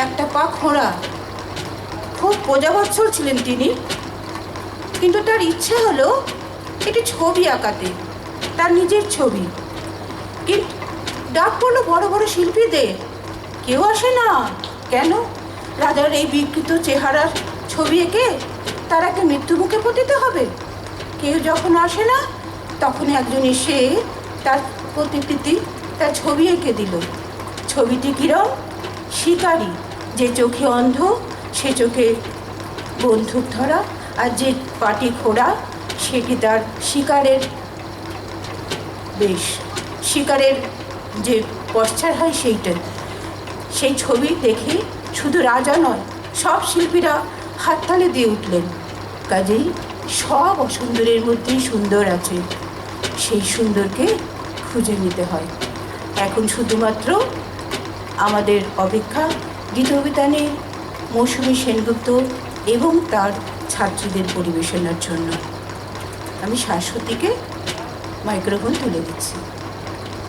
একটা পা খোঁড়া, খুব প্রজাবৎসল ছিলেন তিনি। কিন্তু তার ইচ্ছে হলো একটি ছবি আঁকাতে, তার নিজের ছবি। কিন্তু ডাক পড়লো বড় বড় শিল্পীদের, কেউ আসে না। কেন? রাজার এই বিকৃত চেহারার ছবি এঁকে তারাকে মৃত্যুমুখে পতিতে হবে। কেউ যখন আসে না, তখন একজন এসে তার প্রতিকৃতি, তার ছবি এঁকে দিল। ছবিটি কিরম? শিকারী, যে চোখে অন্ধ, সে চোখে বন্দুক ধরা, আর যে পাটি খোঁড়া সেটি তার শিকারের বেশ, শিকারের যে পশ্চার হয় সেইটা। সেই ছবি দেখে শুধু রাজা নয়, সব শিল্পীরা হাততালি দিয়ে উঠলেন। কাজেই সব অসুন্দরের মধ্যেই সুন্দর আছে, সেই সুন্দরকে খুঁজে নিতে হয়। এখন শুধুমাত্র আমাদের অপেক্ষা গীতবিতানে মৌসুমী সেনগুপ্ত এবং তার ছাত্রীদের পরিবেশনার জন্য। আমি শাশ্বতীকে মাইক্রোফোন তুলে দিচ্ছি।